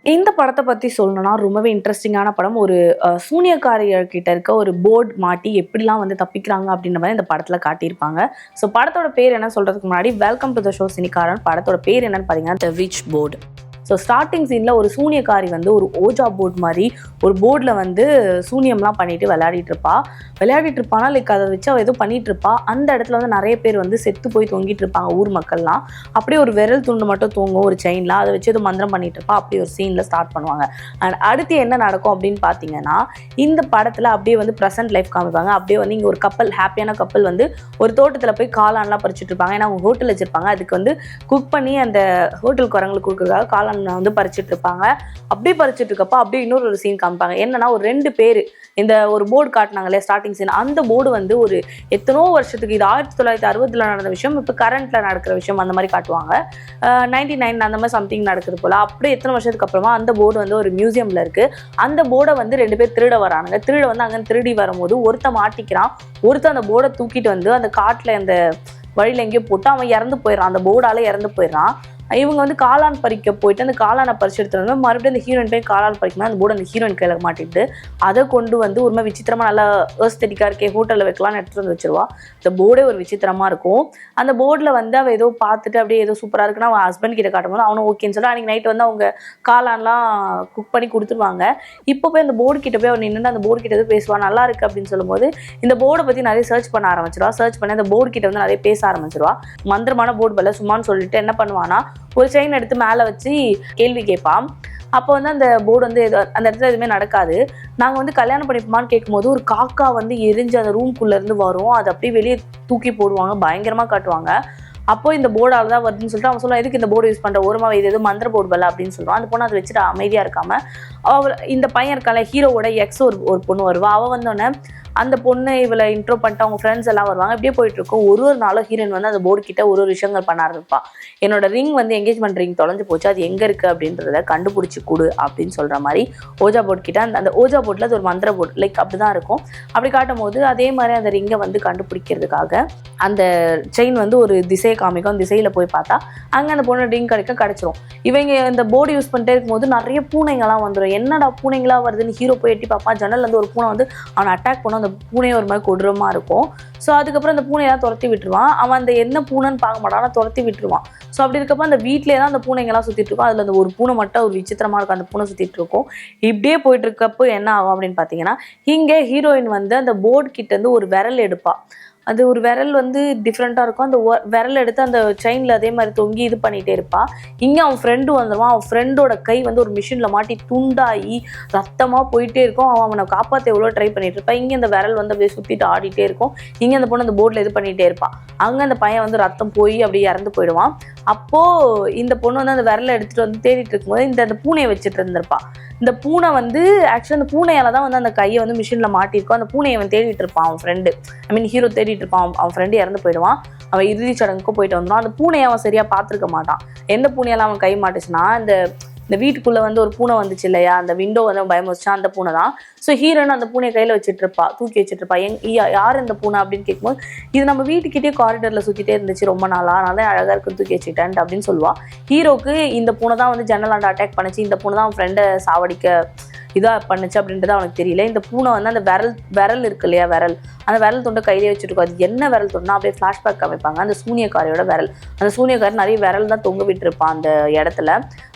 இந்த படத்த பத்தி சொல்லணும்னா, ரொம்பவே இன்ட்ரஸ்டிங்கான படம். ஒரு சூனியக்காரிகள் கிட்ட இருக்க ஒரு போர்ட் மாட்டி எப்படிலாம் வந்து தப்பிக்கிறாங்க அப்படின்ற மாரி இந்த படத்துல காட்டியிருப்பாங்க. ஸோ படத்தோட பேர் என்ன சொல்றதுக்கு முன்னாடி, வெல்கம் டூ த ஷோ சினிகாரன். படத்தோட பேர் என்னன்னு பார்த்தீங்கன்னா, த விட்ச் போர்ட். ஸோ ஸ்டார்டிங் சீனில் ஒரு சூனியக்காரி வந்து ஒரு ஓஜா போர்ட் மாதிரி ஒரு போர்டில் வந்து சூனியம்லாம் பண்ணிட்டு விளையாடிட்டு இருப்பானா லைக் அதை வச்சு அவள் ஏதோ பண்ணிட்டு இருப்பா. அந்த இடத்துல வந்து நிறைய பேர் வந்து செத்து போய் தொங்கிட்டு இருப்பாங்க ஊர் மக்கள்லாம். அப்படியே ஒரு விரல் துண்டு மட்டும் தூங்கும் ஒரு செயின்லாம், அதை வச்சு ஏதோ மந்திரம் பண்ணிட்டு இருப்பா. அப்படி ஒரு சீனில் ஸ்டார்ட் பண்ணுவாங்க. அண்ட் அடுத்து என்ன நடக்கும் அப்படின்னு பார்த்தீங்கன்னா, இந்த படத்தில் அப்படியே வந்து ப்ரெசென்ட் லைஃப் காமிப்பாங்க. அப்படியே வந்து இங்கே ஒரு கப்பல், ஹாப்பியான கப்பல் வந்து ஒரு தோட்டத்தில் போய் காளான்லாம் பறிச்சுட்டு இருப்பாங்க. ஏன்னா அவங்க ஹோட்டல் வச்சிருப்பாங்க. அதுக்கு வந்து குக் பண்ணி அந்த ஹோட்டல் குரங்களுக்கு கொடுக்குறதுக்காக காளான் வந்து பறிச்சுட்டு இருப்பாங்க. அப்படியே பறிச்சுட்டு இருக்கப்ப அப்படியே இன்னொரு சீன் காமிப்பாங்க. என்னன்னா, ஒரு 2 பேர் இந்த ஒரு போர்டு காட்டினாங்களே ஸ்டார்டிங் சீன், அந்த போர்டு வந்து ஒரு எத்தனோ வருஷத்துக்கு, இது 1960 நடந்த விஷயம், இப்போ கரண்ட்ல நடக்கிற விஷயம் அந்த மாதிரி காட்டுவாங்க. 99 அந்த மாதிரி சம்திங் நடக்குது போல. அப்படியே எத்தனை வருஷத்துக்கு அப்புறமா அந்த போர்டு வந்து ஒரு மியூசியம்ல இருக்கு. அந்த போர்டை வந்து 2 பேர் திருட வரானுங்க. திருட வந்து அங்கே திருடி வரும்போது ஒருத்த மாட்டிக்கிறான். ஒருத்த அந்த போர்டை தூக்கிட்டு வந்து அந்த காட்டுல அந்த வழியில எங்கேயோ போட்டு அவன் இறந்து போயிடறான். அந்த போர்டால இறந்து போயிடறான். இவங்க வந்து காளான் பறிக்க போயிட்டு அந்த காளானை பறிச்சு எடுத்துட்டு மறுபடியும் அந்த ஹீரோயின் போய் காளான் பறிக்கணும். அந்த போர்டு அந்த ஹீரோயின் கையில மாட்டிட்டு அதை கொண்டு வந்து ஒரு மாதிரி விசித்திரமா நல்லா ஏஸ்தெட்டிக்கா இருக்கே ஹோட்டலில் வைக்கலாம்னு எடுத்துட்டு வந்து வச்சிருவா. இந்த போர்டே ஒரு விசித்திரமா இருக்கும். அந்த போர்டில் வந்து அவள் ஏதோ பார்த்துட்டு அப்படியே ஏதோ சூப்பராக இருக்குன்னா அவன் ஹஸ்பண்ட் கிட்ட காட்டும்போது அவனும் ஓகேன்னு சொல்லி அன்றைக்கி நைட் வந்து அவங்க காளான்லாம் குக் பண்ணி கொடுத்துருவாங்க. இப்போ போய் அந்த போர்டு கிட்ட போய் அவன் நின்று அந்த போர்டு கிட்ட எதுவும் பேசுவான், நல்லா இருக்கு அப்படின்னு சொல்லும்போது இந்த போர்டை பற்றி நிறைய சர்ச் பண்ண ஆரம்பிச்சிருவா. சர்ச் பண்ணி அந்த போர்டு கிட்ட வந்து நிறைய பேச ஆரம்பிச்சிருவா. மந்திரமான போர்டு பல சும்மான்னு சொல்லிட்டு என்ன பண்ணுவானா, ஒரு செயின் எடுத்து மேலே வச்சு கேள்வி கேட்பான். அப்போ வந்து அந்த போர்டு வந்து அந்த இடத்துல எதுவுமே நடக்காது. நாங்கள் வந்து கல்யாணம் பண்ணிப்போமான்னு கேட்கும்போது ஒரு காக்கா வந்து எரிஞ்சு அந்த ரூம்குள்ளேருந்து வரும். அதை அப்படியே வெளியே தூக்கி போடுவாங்க, பயங்கரமாக காட்டுவாங்க. அப்போ இந்த போர்டால் தான் வருதுன்னு சொல்லிட்டு அவன் சொல்லுவான், எதுக்கு இந்த போர்டு யூஸ் பண்ணுற, ஒருமா இது எதுவும் மந்திர போர்டு பல அப்படின்னு சொல்லுவான். அந்த பொண்ணு அதை வச்சுட்டு அமைதியாக இருக்காமல் அவள் இந்த பையன் இருக்கால ஹீரோவோட எக்ஸ் ஒரு பொண்ணு வருவா. அவள் வந்தோடனே அந்த பொண்ணு இவளை இன்ட்ரோ பண்ணிட்டு அவங்க ஃப்ரெண்ட்ஸ் எல்லாம் வருவாங்க. இப்படியே போயிட்டு இருக்கும். ஒரு நாளும் ஹீரோயின் வந்து அந்த போர்டு கிட்ட ஒரு விஷயங்கள் பண்ண ஆரம்பிப்பா. என்னோட ரிங் வந்து என்கேஜ்மெண்ட் ரிங் தொலைஞ்சு போச்சு, அது எங்கே இருக்குது அப்படின்றத கண்டுபிடிச்சி கொடு அப்படின்னு சொல்கிற மாதிரி ஓஜா போர்டு கிட்ட அந்த ஓஜா போர்டில் அது ஒரு மந்திர போர்டு லைக் அப்படி தான் இருக்கும். அப்படி காட்டும் போது அதே மாதிரி அந்த ரிங்கை வந்து கண்டுபிடிக்கிறதுக்காக அந்த செயின் வந்து ஒரு திசையை காமிக்கும். அந்த திசையில் போய் பார்த்தா அங்கே அந்த பொண்ணு ரிங் கிடச்சிரும். இவங்க இந்த போர்டு யூஸ் பண்ணிட்டே இருக்கும்போது நிறைய பூனைங்கள்லாம் வந்துடும். என்னடா பூனைங்களா வருதுன்னு ஹீரோ போய் எட்டி பார்ப்பா. ஜன்னல் வந்து ஒரு பூனை வந்து அவனை அட்டாக் பண்ண, அந்த பூனையை ஒரு மாதிரி கொடூரமாக இருக்கும். ஸோ அதுக்கப்புறம் அந்த பூனையெல்லாம் துரத்தி விட்டுருவான். அவன் அந்த என்ன பூனைன்னு பார்க்க மாட்டான், ஆனால் துரத்தி விட்டுருவான். ஸோ அப்படி இருக்கப்போ அந்த வீட்டிலே தான் அந்த பூனைங்கெல்லாம் சுற்றிட்டு இருக்கும். அதில் அந்த ஒரு பூனை மட்டும் ஒரு விசித்திரமாக இருக்கும். அந்த பூனை சுற்றிட்டு இருக்கும். இப்படியே போயிட்டு இருக்கப்போ என்ன ஆகும் அப்படின்னு பார்த்தீங்கன்னா, இங்கே ஹீரோயின் வந்து அந்த போர்டு கிட்டேருந்து ஒரு விரல் எடுப்பாள். அது ஒரு விரல் வந்து டிஃப்ரெண்ட்டாக இருக்கும். அந்த விரல் எடுத்து அந்த செயினில் அதே மாதிரி தொங்கி இது பண்ணிகிட்டே இருப்பாள். இங்கே அவன் ஃப்ரெண்டு வந்துடுவான். அவன் ஃப்ரெண்டோட கை வந்து ஒரு மிஷினில் மாட்டி துண்டாகி ரத்தமாக போயிட்டே இருக்கும். அவனை காப்பாற்ற எவ்வளோ ட்ரை பண்ணிட்டு இருப்பான். இங்கே அந்த விரல் வந்து அப்படியே சுற்றிட்டு ஆடிட்டே இருக்கும். இங்கே அந்த பொண்ணு அந்த போர்டில் இது பண்ணிகிட்டே இருப்பான். அங்கே அந்த பையன் வந்து ரத்தம் போய் அப்படியே இறந்து போயிடுவான். அப்போது இந்த பொண்ணு வந்து அந்த விரலை எடுத்துகிட்டு வந்து தேடிட்டு இருக்கும்போது அந்த பூனையை வச்சுட்டு இருந்திருப்பான். இந்த பூனை வந்து ஆக்சுவலி அந்த பூனையால் தான் வந்து அந்த கையை வந்து மிஷினில் மாட்டியிருக்கும். அந்த பூனையை அவன் தேடிட்டு இருப்பான். அவன் ஃப்ரெண்டு ஹீரோ தேடிட்டு இருப்பான். அவன் ஃப்ரெண்டு இறந்து போயிடுவான். அவன் இறுதி சடங்குக்கு போயிட்டு வந்துடுவான். அந்த பூனையை அவன் சரியாக பார்த்துருக்க மாட்டான். எந்த பூனையெல்லாம் அவன் கை மாட்டுச்சுன்னா, இந்த வீட்டுக்குள்ளே வந்து ஒரு பூனை வந்துச்சு இல்லையா, அந்த விண்டோ வந்து பயம் வச்சுட்டான், அந்த பூனை தான். ஸோ ஹீரோன்னு அந்த பூனையை கையில் வச்சுட்டு இருப்பா, தூக்கி வச்சுட்டு இருப்பா. யார் இந்த பூனை அப்படின்னு கேட்கும்போது, இது நம்ம வீட்டுக்கிட்டே காரிடரில் சுற்றிட்டே இருந்துச்சு ரொம்ப நாளாக, அதனால தான் அழகாக இருக்குன்னு தூக்கி வச்சுட்டேன் அப்படின்னு சொல்லுவா. ஹீரோக்கு இந்த பூனை தான் வந்து ஜன்னலாண்ட அட்டாக் பண்ணிச்சு, இந்த பூனை தான் அவன் ஃப்ரெண்டை சாவடிக்க இதாக பண்ணுச்சு அப்படின்றது அவனுக்கு தெரியல. இந்த பூனை வந்து அந்த விரல் இருக்கு இல்லையா, அந்த விரல் துண்டை கையிலே வச்சுருக்கோம். அது என்ன விரல் துண்டா அப்படியே ஃப்ளாஷ்பேக் காமிப்பாங்க. அந்த சூனியக்காரியோட விரல், அந்த சூனியக்காரி நிறைய விரல் தான் தொங்க விட்டுருப்பான் அந்த இடத்துல.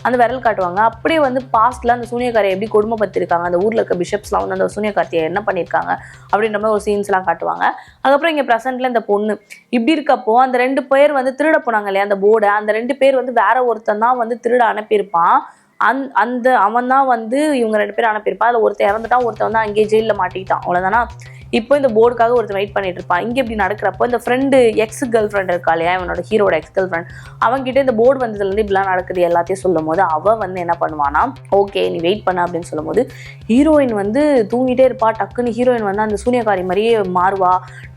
அந்த விரல் காட்டுவாங்க. அப்படியே வந்து பாஸ்ட்ல அந்த சூனியக்காரியை எப்படி கொடுமைப்படுத்திருக்காங்க, அந்த ஊரில் இருக்க பிஷப்ஸ்லாம் வந்து அந்த சூனியக்காரியை என்ன பண்ணியிருக்காங்க அப்படின்ற மாதிரி ஒரு சீன்ஸ்லாம் காட்டுவாங்க. அதுக்கப்புறம் இங்கே ப்ரெசென்ட்ல இந்த பொண்ணு இப்படி இருக்கப்போ அந்த 2 பேர் வந்து திருட போனாங்க இல்லையா அந்த போர்டை, அந்த 2 பேர் வந்து வேற ஒருத்தன் தான் வந்து திருட அனுப்பியிருப்பான். அவன் தான் வந்து இவங்க 2 பேரும் அனுப்பியிருப்பான். அதில் ஒருத்தர் இறந்துட்டான், ஒருத்தன் வந்து அங்கேயே ஜெயிலில் மாட்டிக்கிட்டான். அவ்வளோதானா. இப்போ இந்த போர்டுக்காக ஒருத்தர் வெயிட் பண்ணிட்டு இருப்பான். இங்கே இப்படி நடக்கிறப்போ இந்த ஃப்ரெண்டு எக்ஸ் கேர்ள் ஃப்ரெண்ட் இருக்கா இல்லையா, இவனோட ஹீரோட எக்ஸ் கேர்ள் ஃப்ரெண்ட், அவங்ககிட்ட இந்த போர்டு வந்ததுலேருந்து இப்படிலாம் நடக்குது எல்லாத்தையும் சொல்லும் போது அவள் வந்து என்ன பண்ணுவானா, ஓகே நீ வெயிட் பண்ண அப்படின்னு சொல்லும் போது ஹீரோயின் வந்து தூங்கிட்டே இருப்பா. டக்குன்னு ஹீரோயின் வந்து அந்த சூனியக்காரி மாதிரியே மாறுவா.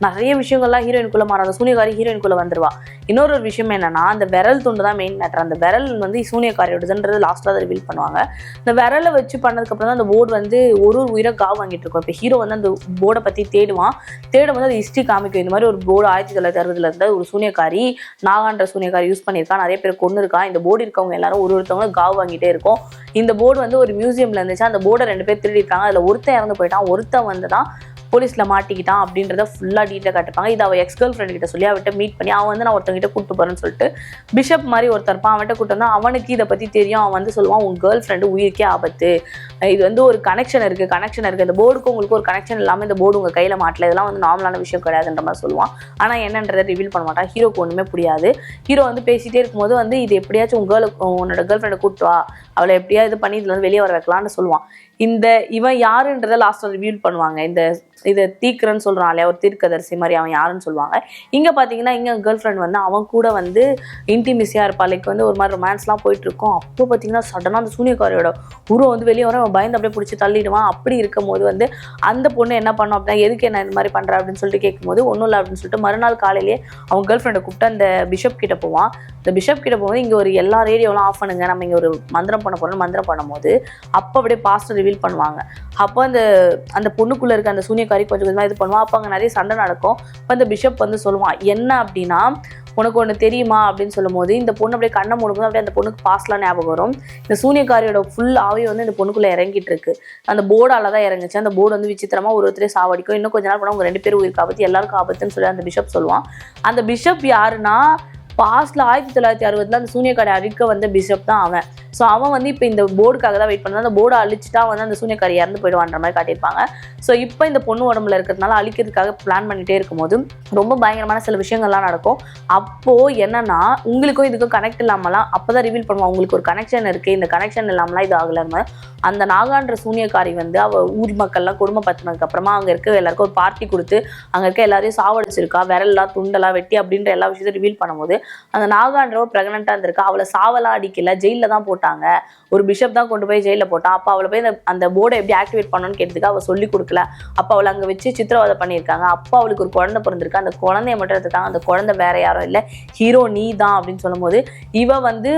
நிறைய விஷயங்கள்லாம் ஹீரோயினுக்குள்ளே மாறும். அந்த சூனியக்காரி ஹீரோயினுக்குள்ளே வந்துருவா. இன்னொரு விஷயம் என்னன்னா, அந்த விரல் துண்டு தான் மெயின் மேட்டர். அந்த விரல் வந்து சூனியக்காரியோடதுன்றது லாஸ்ட்டில் அதை ரிவீல் பண்ணுவாங்க. இந்த விரலை வச்சு பண்ணதுக்கப்புறம் தான் அந்த போர்டு வந்து ஒரு உயிரை காவு வாங்கிட்டு இருக்கோம். இப்போ ஹீரோ வந்து அந்த போர்டை பற்றி தேடுவான். தேடும்போது அது ஹிஸ்ட்ரி காமிக்கும். இந்த மாதிரி ஒரு போர்டு 1960 இருந்த ஒரு சூனியக்காரி, நாகான்ற சூனியக்காரி யூஸ் பண்ணியிருக்கா, நிறைய பேர் கொண்டு இருக்கா. இந்த போர்டு இருக்கவங்க எல்லாரும் ஒருத்தவங்க காவு வாங்கிட்டே இருக்கும். இந்த போர்டு வந்து ஒரு மியூசியம்ல இருந்துச்சு. அந்த போர்டை 2 பேர் திருடி இருக்காங்க. அதில் ஒருத்தன் இறந்து போயிட்டான், ஒருத்தன் வந்து தான் போலீஸ்ல மாட்டிக்கிட்டான் அப்படின்றத ஃபுல்லா டீட்டெயில் காட்டுப்பாங்க. இது அவ எக்ஸ் கேர்ள் ஃப்ரெண்ட் கிட்ட சொல்லி அவட்ட மீட் பண்ணி அவன் வந்து நான் ஒருத்தவங்கிட்ட கூட்டு போறேன்னு சொல்லிட்டு பிஷப் மாதிரி ஒருத்தர் இருப்பான். அவன்கிட்ட கூட்டு வந்தா அவனுக்கு இதை பத்தி தெரியும். அவன் வந்து சொல்லுவான், உன் கேர்ள் ஃப்ரெண்டு உயிருக்கே ஆபத்து, இது வந்து ஒரு கனெக்ஷன் இருக்கு. இந்த போர்டுக்கு உங்களுக்கு ஒரு கனெக்ஷன் இல்லாமல் இந்த போர்டு உங்க கையில மாட்டல, இதெல்லாம் வந்து நார்மலான விஷயம் கிடையாதுன்ற மாதிரி சொல்லுவான். ஆனா என்னன்றதை ரிவீல் பண்ண மாட்டான். ஹீரோக்கு ஒண்ணுமே புரியாது. ஹீரோ வந்து பேசிட்டே இருக்கும்போது வந்து இது எப்படியாச்சும் உன்னோட கேர்ள் ஃப்ரெண்டை கூட்டு வா, அவளை எப்படியா இது பண்ணி இதுல வந்து வெளியே வர வைக்கலாம்னு சொல்லுவான். இவன் யாருன்றதை லாஸ்ட்ல ரிவீல் பண்ணுவாங்க. இதை தீக்குறன்னு சொல்றான் இல்லையா, ஒரு தீர்க்கதரிசி மாதிரி, அவன் யாருன்னு சொல்லுவாங்க. இங்க பாத்தீங்கன்னா இங்க கேர்ள் ஃப்ரெண்ட் வந்து அவன் கூட வந்து இன்டிமிசியா இருப்பா. லைக் வந்து ஒரு மாதிரி ரொமான்ஸ்லாம் போயிட்டு இருக்கும். அப்போ பாத்தீங்கன்னா சடனா அந்த சூனியக்காரியோட உருவம் வந்து வெளியே வர, அவன் பயந்து அப்படியே பிடிச்சி தள்ளிடுவான். அப்படி இருக்கும் போது வந்து அந்த பொண்ணு என்ன பண்ணும் அப்படின்னா, எதுக்கு என்ன இந்த மாதிரி பண்ற அப்படின்னு சொல்லிட்டு கேட்கும்போது ஒன்றும் இல்லை அப்படின்னு சொல்லிட்டு மறுநாள் காலையிலேயே அவன் கேர்ள் ஃப்ரெண்டை கூப்பிட்டு அந்த பிஷப் கிட்ட போவான். இந்த பிஷப் கிட்ட போகும்போது இங்க ஒரு எல்லா ரேடியோலாம் ஆஃப் பண்ணுங்க, நம்ம இங்க ஒரு மந்திரம் பண்ண போறோம். மந்திரம் பண்ணும்போது அப்போ அப்படியே பாஸ்டர் ரிவீல் பண்ணுவாங்க. அப்போ அந்த பொண்ணுக்குள்ள இருக்க அந்த சூனியக்காரி கொஞ்சம் கொஞ்சமாக இது பண்ணுவான். அப்போ அங்கே நிறைய சண்டை நடக்கும். இப்போ அந்த பிஷப் வந்து சொல்லுவான், என்ன அப்படின்னா உனக்கு ஒன்று தெரியுமா அப்படின்னு சொல்லும் போது இந்த பொண்ணு அப்படியே கண்ணை மூடும்போது அப்படியே அந்த பொண்ணுக்கு பாஸ்ட்லாம் ஞாபகம் வரும். இந்த சூனியக்காரியோட ஃபுல் ஆவியை வந்து இந்த பொண்ணுக்குள்ள இறங்கிட்டு இருக்கு. அந்த போர்டால தான் இறங்குச்சு. அந்த போர்டு வந்து விசித்திரமா ஒருத்தரே சாவடிக்கும். இன்னும் கொஞ்ச நாள் போனால் உங்க 2 பேரும் உயிருக்கு ஆபத்து, எல்லாருக்கும் ஆபத்துன்னு சொல்லி அந்த பிஷப் சொல்லுவான். அந்த பிஷப் யாருன்னா பாஸ்ட்ல 1960 அந்த சூனியக்காரி அழிக்க வந்த பிஷப் தான் அவன். ஸோ அவன் வந்து இப்போ இந்த போர்டுக்காக தான் வெயிட் பண்ணுறான். அந்த போர்டை அழிச்சிட்டா வந்து அந்த சூனியக்காரி இறந்து போயிடுவான்ற மாதிரி காட்டியிருப்பாங்க. ஸோ இப்போ இந்த பொண்ணு உடம்புல இருக்கிறதுனால அழிக்கிறதுக்காக பிளான் பண்ணிட்டே இருக்கும்போது ரொம்ப பயங்கரமான சில விஷயங்கள்லாம் நடக்கும். அப்போது என்னன்னா உங்களுக்கும் இதுக்கும் கனெக்ட் இல்லாமலாம் அப்போ தான் ரிவீல் பண்ணுவான், உங்களுக்கு ஒரு கனெக்ஷன் இருக்குது, இந்த கனெக்ஷன் இல்லாமலாம் இது ஆகலாம. அந்த நாகான்ற சூனியக்காரி வந்து அவள் ஊர் மக்கள்லாம் குடும்பப்படுத்தினதுக்கு அப்புறமா அங்கே இருக்க எல்லாருக்கும் ஒரு பார்ட்டி கொடுத்து அங்கே இருக்க எல்லாரையும் சாவடிச்சிருக்கா, விரல்லாம் துண்டெல்லாம் வெட்டி அப்படின்ற எல்லா விஷயத்தையும் ரிவீல் பண்ணும்போது அந்த நாகான்றவ ப்ரெக்னெண்ட்டாக இருந்திருக்கா. அவளை சாவலாம் அடிக்கல, ஜெயிலில் தான் போட்டாங்க. ஒரு பிஷப் தான் கொண்டு போய் ஜெயிலில் போட்டான். அப்போ அவளை போய் அந்த போர்டை எப்படி ஆக்டிவேட் பண்ணணும்னு கேட்டதுக்கு அவள் சொல்லி கொடுக்கல. அப்போ அவளை அங்கே வச்சு சித்திரவதை பண்ணியிருக்காங்க. அப்போ அவளுக்கு ஒரு குழந்தை பிறந்திருக்கு. அந்த குழந்தைய மட்டும் எடுத்துருக்காங்க. அந்த குழந்தை வேற யாரும் இல்லை, ஹீரோ நீ தான் அப்படின்னு சொல்லும்போது இவ வந்து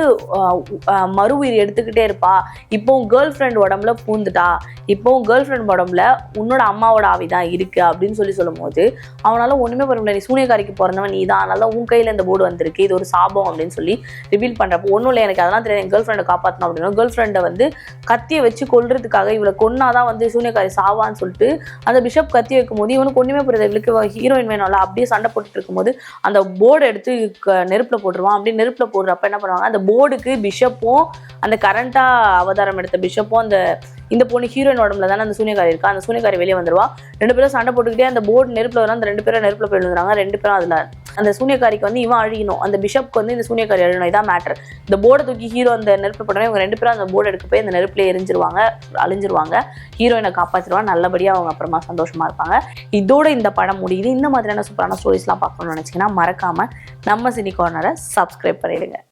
மறு உயிர் எடுத்துக்கிட்டே இருப்பா. இப்போ கேர்ள் ஃப்ரெண்ட் உடம்புல பூந்துட்டா, இப்போ கேர்ள் ஃப்ரெண்ட் உடம்புல உன்னோட அம்மாவோட ஆவி தான் இருக்கு அப்படின்னு சொல்லும்போது அவனால ஒண்ணுமே பண்ண முடியல. நீ சூனியக்காரிக்கு பிறந்தவன் நீ தான், அதனால உன் கையில இந்த போர்டு வந்திருக்கு, இது ஒரு சாபம் அப்படின்னு சொல்லி ரிவீல் பண்றப்போ ஒன்றும் இல்லை, எனக்கு அதெல்லாம் தெரியாது, என் கேர்ள் ஃப்ரெண்டை காப்பாற்றணும் அப்படின்னா கேர்ள் ஃப்ரெண்டை வந்து கத்தியை வச்சு கொல்றதுக்காக இவளை கொன்னாதான் வந்து சூனியக்காரி சாவான்னு சொல்லிட்டு அந்த பிஷப் கத்தி வைக்கும் போது இவனுக்கு ஒண்ணுமே புரியாது. இவளுக்கு ஹீரோயின் வேணும்ல, அப்படியே சண்டை போட்டுட்டு இருக்கும்போது அந்த போர்டை எடுத்து நெருப்புல போட்டுருவான். அப்படி நெருப்புல போடுறப்ப என்ன பண்ணுவாங்க, அந்த போர்டுக்கு பிஷப்பும் அந்த கரண்டா அவதாரம் எடுத்த பிஷப்பும் இந்த பொண்ணு ஹீரோயின் உடம்புல தானே அந்த சூனியக்காரி இருக்கா, அந்த சூனியக்காரி வெளியே வந்துருவா. 2 பேரும் சண்டை போட்டுக்கிட்டே அந்த போர்டு நெருப்புல வரும். அந்த 2 பேரும் நெருப்புல போய் விழுந்துறாங்க. 2 பேரும் அதுல அந்த சூனியக்காரிக்கு வந்து இவன் அழியணும், அந்த பிஷப்க்கு வந்து இந்த சூனியக்காரி அழியணும், இதான் மேட்டர். இந்த போர்டை தூக்கி ஹீரோ அந்த நெருப்புல போட்டோம். இவங்க 2 பேரும் அந்த போர்டு எடுக்க போய் அந்த நெருப்புல அழிஞ்சிருவாங்க. ஹீரோயினை காப்பாற்றிடுவாங்க. நல்லபடியா அவங்க அப்புறமா சந்தோஷமா இருப்பாங்க. இதோட இந்த படம் முடியுது. இந்த மாதிரியான சூப்பரான ஸ்டோரிஸ்லாம் பார்க்கணும்னு நினைச்சீங்கன்னா மறக்காம நம்ம சினி கார்னரை சப்ஸ்கிரைப் பண்ணிடுங்க.